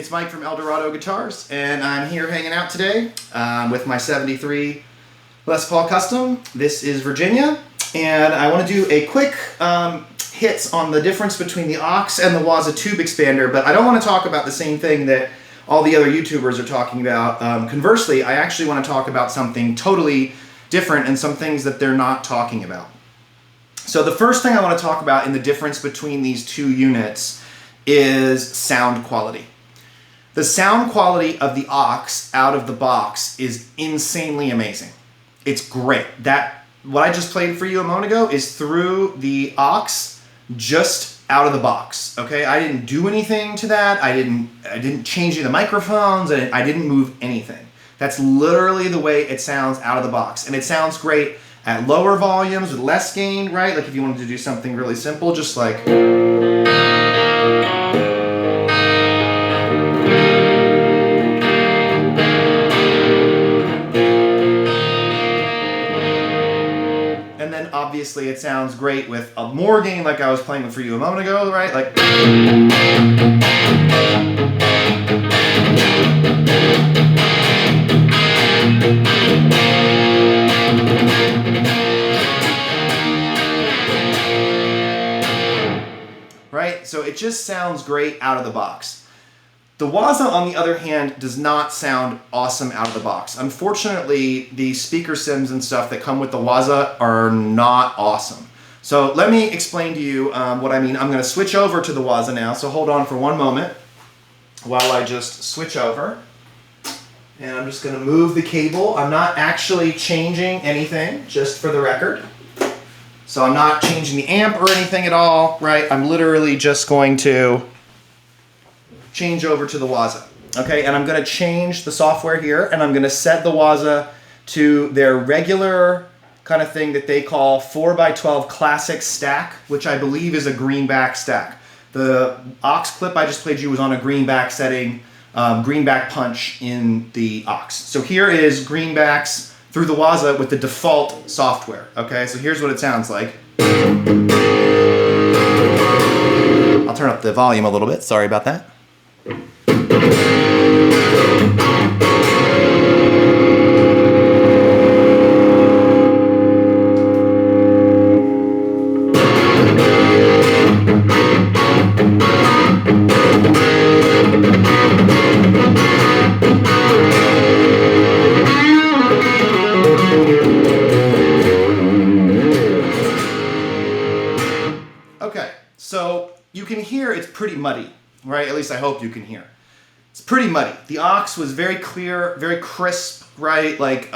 it's Mike from Dorado Guitars, and I'm here hanging out today with my 73 Les Paul Custom. This is Virginia, and I want to do a quick hits on the difference between the aux and the Waza tube expander, but I don't want to talk about the same thing that all the other YouTubers are talking about. Conversely, I actually want to talk about something totally different and some things that they're not talking about. So the first thing I want to talk about in the difference between these two units is sound quality. The sound quality of the aux out of the box is insanely amazing. It's great. What I just played for you a moment ago is through the aux just out of the box. Okay, I didn't do anything to that. I didn't change any of the microphones. I didn't move anything. That's literally the way it sounds out of the box, and it sounds great at lower volumes with less gain, right? Like if you wanted to do something really simple, just like. And then obviously it sounds great with a more gain like I was playing for you a moment ago, right? Like. Right? So it just sounds great out of the box. The Waza, on the other hand, does not sound awesome out of the box. Unfortunately, the speaker sims and stuff that come with the Waza are not awesome. So let me explain to you what I mean. I'm going to switch over to the Waza now, so hold on for one moment while I just switch over. And I'm just going to move the cable. I'm not actually changing anything, just for the record. So I'm not changing the amp or anything at all, right? I'm literally just going to change over to the Waza, okay? And I'm gonna change the software here, and I'm gonna set the Waza to their regular kind of thing that they call 4x12 classic stack, which I believe is a greenback stack. The aux clip I just played you was on a greenback setting, greenback punch in the aux. So here is greenbacks through the Waza with the default software, okay? So here's what it sounds like. I'll turn up the volume a little bit, sorry about that. Okay, so you can hear it's pretty muddy, right? At least I hope you can hear. It's pretty muddy. The aux was very clear, very crisp, right? Like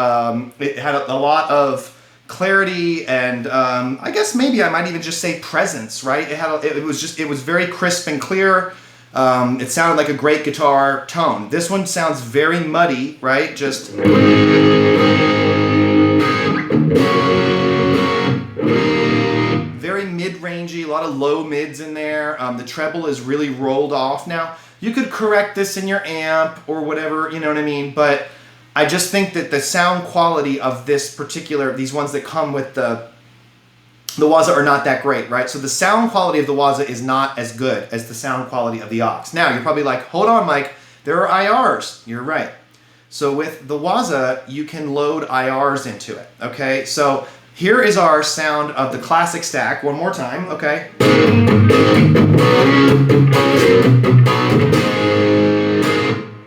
it had a lot of clarity, and I guess maybe I might even just say presence, right? It was very crisp and clear. It sounded like a great guitar tone. This one sounds very muddy, right? Just. Very mid-rangey, a lot of low mids in there. The treble is really rolled off. Now, you could correct this in your amp or whatever, you know what I mean? But I just think that the sound quality of this particular, these ones that come with the Waza are not that great, right? So the sound quality of the Waza is not as good as the sound quality of the aux. Now, you're probably like, hold on, Mike, there are IRs. You're right. So with the Waza, you can load IRs into it, okay? So here is our sound of the classic stack, one more time, okay?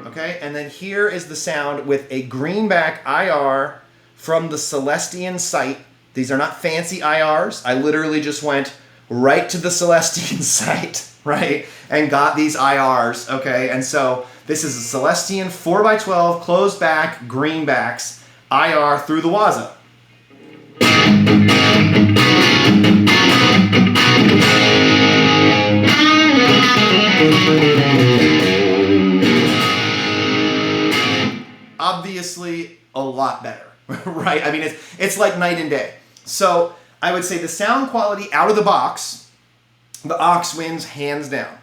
Okay, and then here is the sound with a greenback IR from the Celestian site. These are not fancy IRs. I literally just went right to the Celestian site, right? And got these IRs, okay? And so this is a Celestian 4x12 closed back greenbacks IR through the Waza. Obviously a lot better, right? I mean, it's like night and day. So I would say the sound quality out of the box, the aux wins hands down.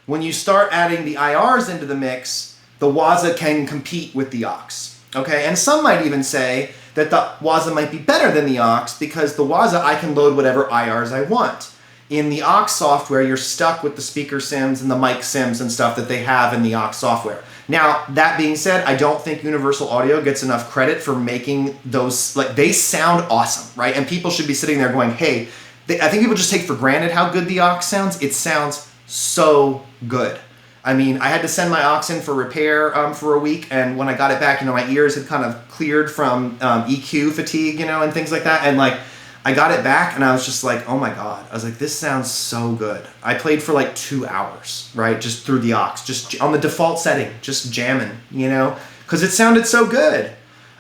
When you start adding the IRs into the mix, the Waza can compete with the aux, okay? And some might even say that the Waza might be better than the aux because the Waza, I can load whatever IRs I want. In the aux software, you're stuck with the speaker sims and the mic sims and stuff that they have in the aux software. Now, that being said, I don't think Universal Audio gets enough credit for making those, like, they sound awesome, right? And people should be sitting there going, hey, I think people just take for granted how good the aux sounds. It sounds so good. I mean, I had to send my aux in for repair for a week, and when I got it back, my ears had kind of cleared from EQ fatigue, and things like that, and like, I got it back and I was just like, oh my God. I was like, this sounds so good. I played for like 2 hours, right? Just through the aux, just on the default setting, just jamming, because it sounded so good.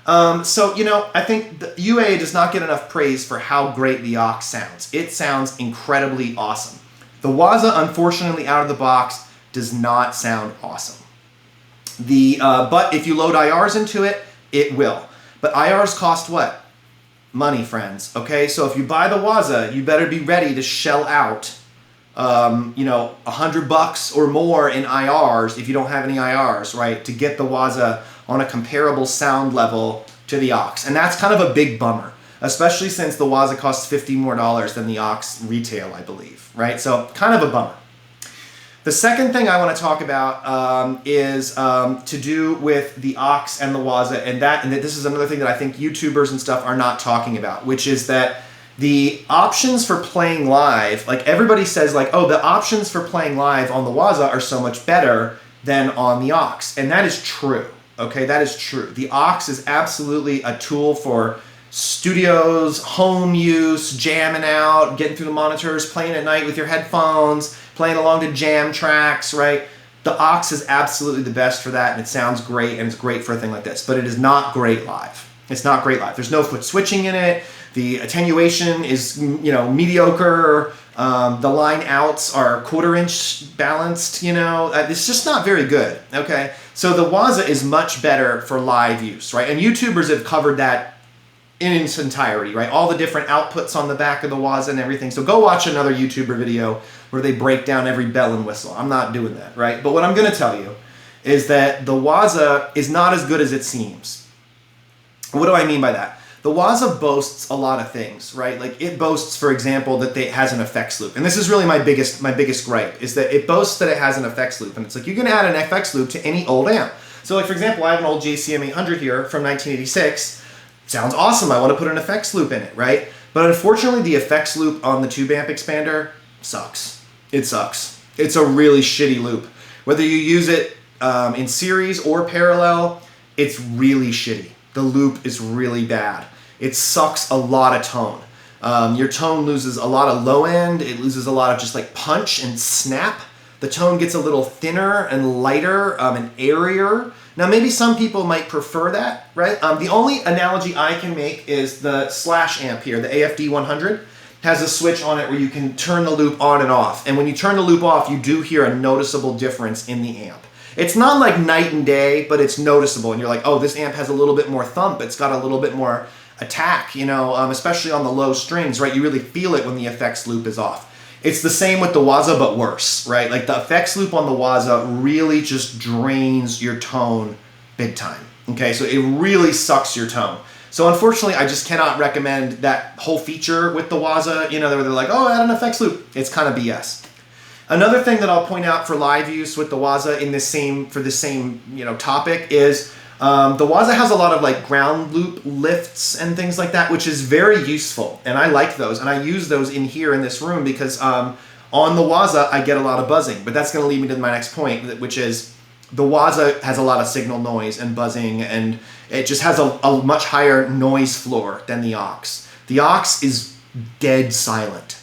I think the UA does not get enough praise for how great the aux sounds. It sounds incredibly awesome. The Waza, unfortunately, out of the box, does not sound awesome. But if you load IRs into it, it will. But IRs cost what? Money, friends. Okay, so if you buy the Waza, you better be ready to shell out, $100 or more in IRs if you don't have any IRs, right? To get the Waza on a comparable sound level to the aux, and that's kind of a big bummer, especially since the Waza costs $50 more than the aux retail, I believe, right? So kind of a bummer. The second thing I want to talk about is to do with the aux and the Waza, and this is another thing that I think YouTubers and stuff are not talking about, which is that the options for playing live, like everybody says, like, oh, the options for playing live on the Waza are so much better than on the aux, and that is true. Okay, that is true. The aux is absolutely a tool for studios, home use, jamming out, getting through the monitors, playing at night with your headphones, playing along to jam tracks, right? The aux is absolutely the best for that, and it sounds great, and it's great for a thing like this, but it is not great live. It's not great live. There's no foot switching in it. The attenuation is, mediocre. The line outs are 1/4 inch balanced, it's just not very good, okay? So the Waza is much better for live use, right? And YouTubers have covered that in its entirety, right? All the different outputs on the back of the Waza and everything. So go watch another YouTuber video where they break down every bell and whistle. I'm not doing that, right? But what I'm gonna tell you is that the Waza is not as good as it seems. What do I mean by that? The Waza boasts a lot of things, right? Like it boasts, for example, that it has an effects loop. And this is really my biggest gripe, is that it boasts that it has an effects loop. And it's like, you can add an FX loop to any old amp. So like, for example, I have an old JCM 800 here from 1986. Sounds awesome. I want to put an effects loop in it, right? But unfortunately, the effects loop on the tube amp expander sucks. It sucks. It's a really shitty loop. Whether you use it in series or parallel, it's really shitty. The loop is really bad. It sucks a lot of tone. Your tone loses a lot of low end. It loses a lot of just like punch and snap. The tone gets a little thinner and lighter and airier. Now, maybe some people might prefer that, right? The only analogy I can make is the Slash amp here, the AFD 100, has a switch on it where you can turn the loop on and off. And when you turn the loop off, you do hear a noticeable difference in the amp. It's not like night and day, but it's noticeable. And you're like, oh, this amp has a little bit more thump. It's got a little bit more attack, especially on the low strings, right? You really feel it when the effects loop is off. It's the same with the Waza, but worse, right? Like the effects loop on the Waza really just drains your tone big time, okay? So it really sucks your tone. So unfortunately, I just cannot recommend that whole feature with the Waza, where they're like, oh, add an effects loop. It's kind of BS. Another thing that I'll point out for live use with the Waza in the same topic is the Waza has a lot of like ground loop lifts and things like that, which is very useful. And I like those. And I use those in here in this room because on the Waza, I get a lot of buzzing. But that's going to lead me to my next point, which is the Waza has a lot of signal noise and buzzing, and it just has a much higher noise floor than the aux. The aux is dead silent.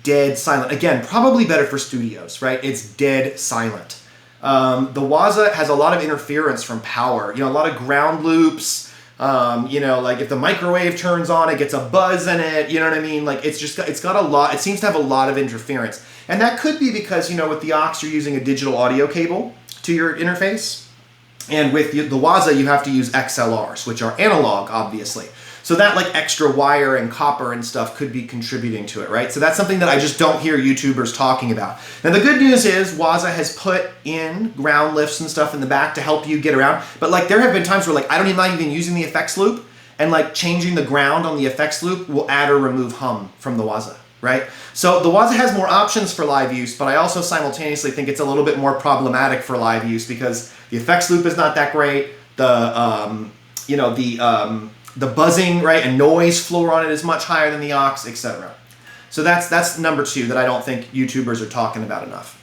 Dead silent. Again, probably better for studios, right? It's dead silent. The Waza has a lot of interference from power. A lot of ground loops. Like if the microwave turns on, it gets a buzz in it. You know what I mean? Like it's got a lot. It seems to have a lot of interference, and that could be because with the aux you're using a digital audio cable to your interface, and with the Waza you have to use XLRs, which are analog, obviously. So that like extra wire and copper and stuff could be contributing to it, right? So that's something that I just don't hear YouTubers talking about. Now the good news is Waza has put in ground lifts and stuff in the back to help you get around. But like there have been times where like I'm not even using the effects loop, and like changing the ground on the effects loop will add or remove hum from the Waza, right? So the Waza has more options for live use, but I also simultaneously think it's a little bit more problematic for live use because the effects loop is not that great. The the buzzing, right, and noise floor on it is much higher than the aux, etc. So that's number 2 that I don't think YouTubers are talking about enough.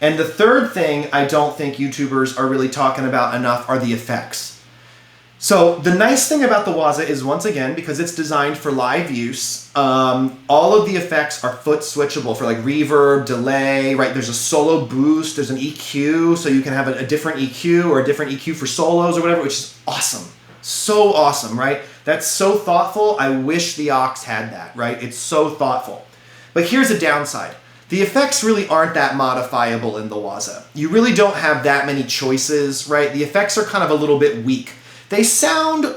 And the third thing I don't think YouTubers are really talking about enough are the effects. So the nice thing about the Waza is, once again, because it's designed for live use, all of the effects are foot switchable for like reverb, delay, right? There's a solo boost, there's an EQ, so you can have a different EQ or a different EQ for solos or whatever, which is awesome. So awesome, right? That's so thoughtful. I wish the aux had that, right? It's so thoughtful. But here's a downside. The effects really aren't that modifiable in the Waza. You really don't have that many choices, right? The effects are kind of a little bit weak. They sound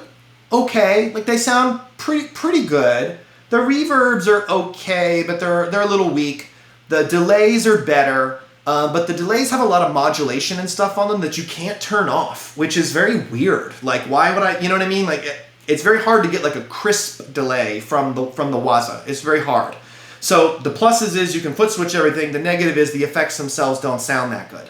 okay, like they sound pretty good. The reverbs are okay, but they're a little weak. The delays are better, but the delays have a lot of modulation and stuff on them that you can't turn off, which is very weird. Like, why would I, you know what I mean? Like, it's very hard to get like a crisp delay from the Waza. It's very hard. So the pluses is you can foot switch everything. The negative is the effects themselves don't sound that good.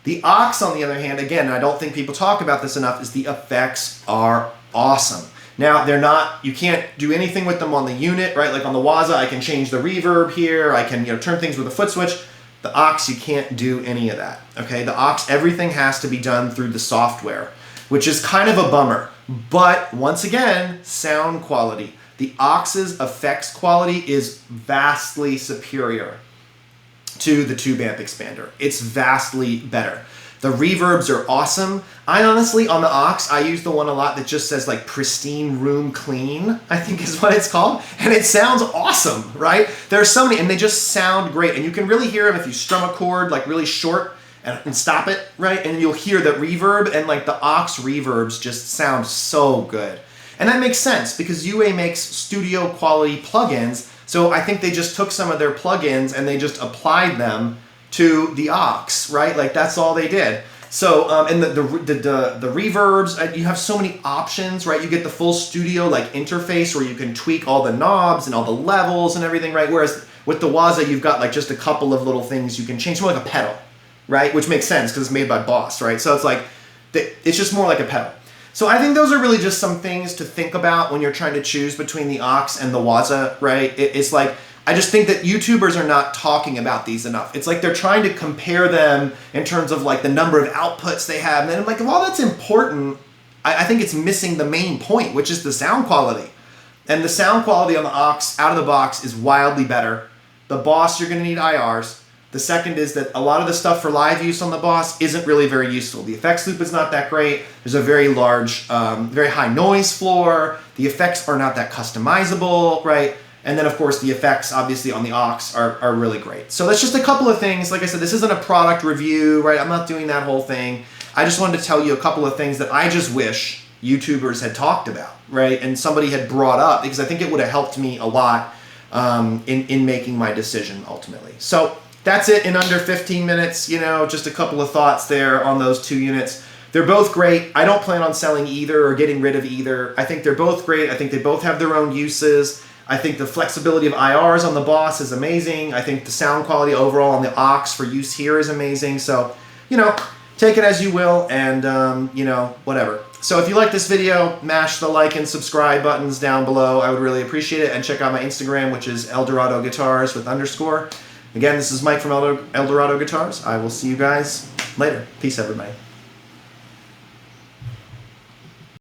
The aux, on the other hand, again, and I don't think people talk about this enough, is the effects are awesome. Now, they're not, you can't do anything with them on the unit, right? Like on the Waza, I can change the reverb here. I can, turn things with a foot switch. The aux, you can't do any of that, okay? The aux, everything has to be done through the software, which is kind of a bummer. But once again, sound quality. The aux's effects quality is vastly superior to the tube amp expander. It's vastly better. The reverbs are awesome. I honestly, on the aux, I use the one a lot that just says like pristine room clean, I think is what it's called. And it sounds awesome, right? There's so many, and they just sound great. And you can really hear them if you strum a chord like really short and stop it, right? And you'll hear the reverb, and like the aux reverbs just sound so good. And that makes sense because UA makes studio quality plugins. So I think they just took some of their plugins and they just applied them to the aux, right? Like that's all they did. So and the reverbs, you have so many options, right? You get the full studio like interface where you can tweak all the knobs and all the levels and everything, right? Whereas with the Waza, you've got like just a couple of little things you can change, more like a pedal, right? Which makes sense because it's made by Boss, right? So it's like it's just more like a pedal. So I think those are really just some things to think about when you're trying to choose between the aux and the Waza, right? It's like, I just think that YouTubers are not talking about these enough. It's like they're trying to compare them in terms of like the number of outputs they have. And then I'm like, while that's important, I think it's missing the main point, which is the sound quality. And the sound quality on the aux out of the box is wildly better. The Boss, you're gonna need IRs. The second is that a lot of the stuff for live use on the Boss isn't really very useful. The effects loop is not that great. There's a very large, very high noise floor. The effects are not that customizable, right? And then, of course, the effects, obviously, on the aux are really great. So that's just a couple of things. Like I said, this isn't a product review, right? I'm not doing that whole thing. I just wanted to tell you a couple of things that I just wish YouTubers had talked about, right? And somebody had brought up, because I think it would have helped me a lot in making my decision, ultimately. So that's it in under 15 minutes, just a couple of thoughts there on those two units. They're both great. I don't plan on selling either or getting rid of either. I think they're both great. I think they both have their own uses. I think the flexibility of IRs on the Boss is amazing. I think the sound quality overall on the aux for use here is amazing. So, take it as you will and, whatever. So if you like this video, mash the like and subscribe buttons down below. I would really appreciate it. And check out my Instagram, which is Dorado Guitars with _. Again, this is Mike from El Dorado Guitars. I will see you guys later. Peace, everybody.